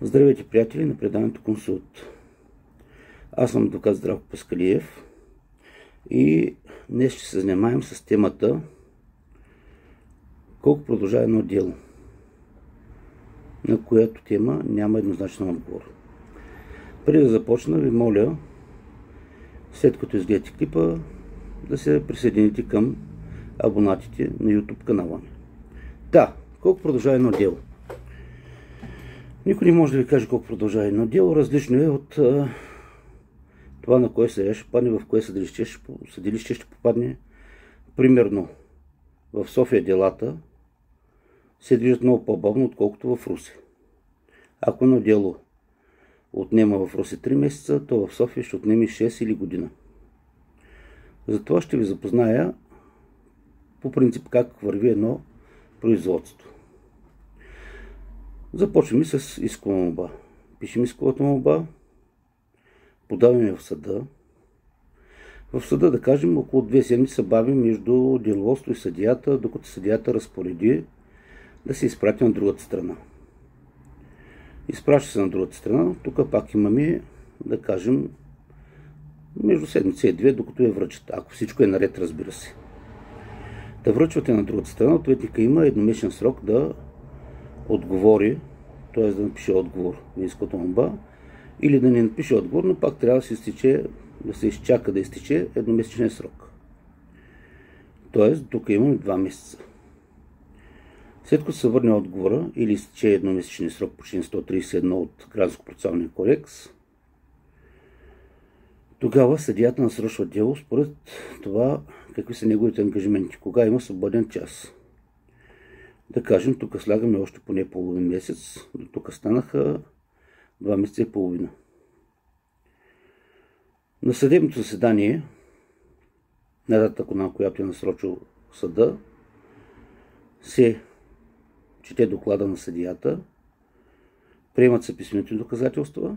Здравейте, приятели на преданието Консулт. Аз съм адвокат Здравко Паскалиев и днес ще се занимаем с темата колко продължава едно дело, на която тема няма еднозначен отговор. Преди да започна, ви моля, след като изгледате клипа, да се присъедините към абонатите на YouTube канала ми. Да, колко продължава едно дело? Никой не може да ви каже колко продължава едно дело. Различно е от това на кое съдия ще попадне, в кое съдилище ще попадне. Примерно, в София делата се движат много по-бавно, отколкото в Русе. Ако едно дело отнема в Русе 3 месеца, то в София ще отнеме 6 или година. Затова ще ви запозная по принцип как върви едно производство. Започваме с искова молба. Пишем исковата молба, подаваме в съда. В съда, да кажем, около 2 седмици се бави между деловодство и съдията, докато съдията разпореди да се изпрати на другата страна. Изпраща се на другата страна, тук пак имаме, да кажем, между седмица и 2, докато я връчат. Ако всичко е наред, разбира се. Да връчвате на другата страна, ответника има едномесечен срок да отговори, т.е. да напише отговор на исковата молба, или да не напише отговор, но пак трябва да се изчака да изтече едномесечен срок. Т.е. тук имаме 2 месеца. След като се върне отговора или изтече едномесечен срок по член 131 от Гражданско-процесуалния кодекс, тогава съдията насрочва дело според това какви са неговите ангажименти, кога има свободен час. Да кажем, тук слагаме още поне половин месец, до тук станаха 2 месеца и половина. На съдебното заседание, на датата, на която е насрочил съда, се чете доклада на съдията, приемат се писмените доказателства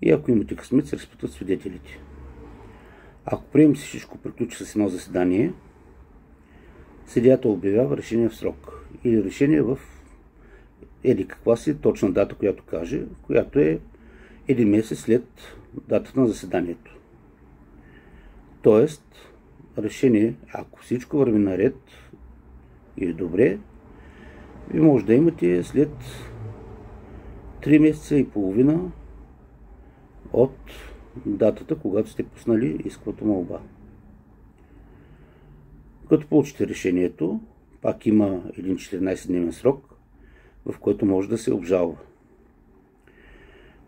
и ако имате късмет, се разпитват свидетелите. Ако приемем си всичко приключи с едно заседание, съдията обявява решение в срок или решение в еди каква си точна дата, която каже, която е 1 месец след датата на заседанието. Тоест, решение, ако всичко върви наред и е добре, ви може да имате след 3 месеца и половина от датата, когато сте пуснали исковата молба. Като получите решението, пак има един 14-дневен срок, в който може да се обжалва.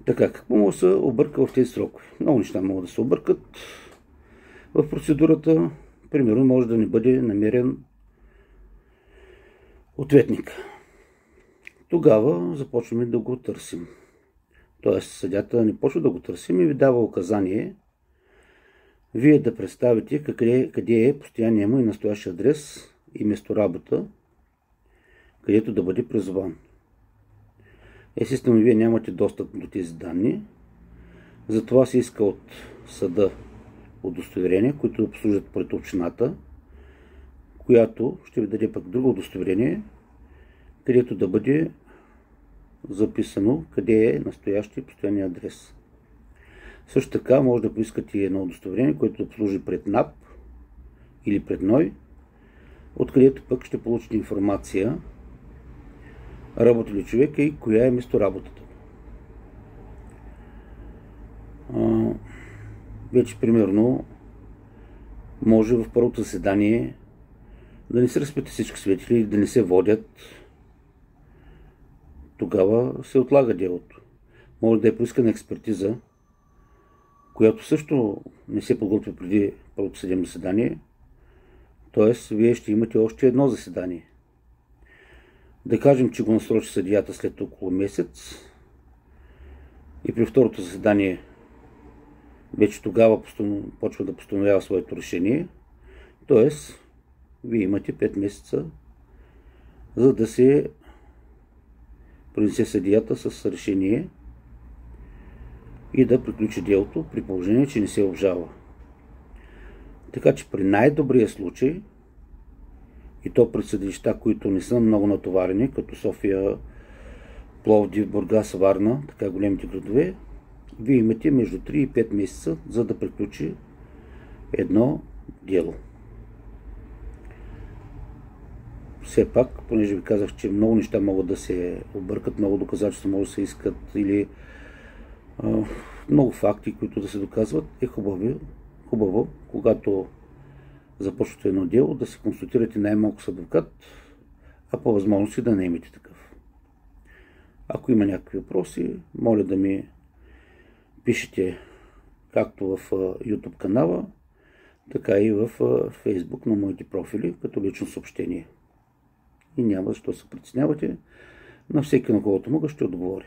Така, какво може да се обърка в тези срокове? Много неща могат да се объркат в процедурата. Примерно, може да не бъде намерен ответник. Тогава започваме да го търсим. Тоест, съдията не почва да го търсим и ви дава указание вие да представите къде е постоянния му и настоящ адрес и месторабота, където да бъде призован. Естествено, вие нямате достъп до тези данни, затова се иска от съда удостоверения, които да послужат пред общината, която ще ви даде пък друго удостоверение, където да бъде записано къде е настоящия постоянния адрес. Също така може да поискате едно удостоверение, което да послужи пред НАП или пред НОИ, откъдето пък ще получите информация работи ли човека и коя е местоработата. Вече примерно може в първото заседание да не се разпитат всички свидетели, да не се водят. Тогава се отлага делото. Може да е поискана експертиза, която също не се подготвя преди първото съдебно заседание. Т.е. вие ще имате още едно заседание. Да кажем, че го насрочи съдията след около месец и при второто заседание вече тогава почва да постановява своето решение. Т.е. вие имате 5 месеца, за да се произнесе съдията с решение и да приключи делото, при положение, че не се обжалва. Така че при най-добрия случай и то пред съдилища, които не са много натоварени, като София, Пловдив, Бургас, Варна, така големите градове, вие имате между 3 и 5 месеца, за да приключи едно дело. Все пак, понеже ви казах, че много неща могат да се объркат, много доказателства могат да се искат или много факти, които да се доказват, е хубаво, когато започвате едно дело, да се консултирате най-малко с адвокат, а по възможност и да наемете такъв. Ако има някакви въпроси, моля да ми пишете както в YouTube канала, така и в Facebook на моите профили, като лично съобщение. И няма защо се притеснявате. На всеки, на когото мога, ще отговоря.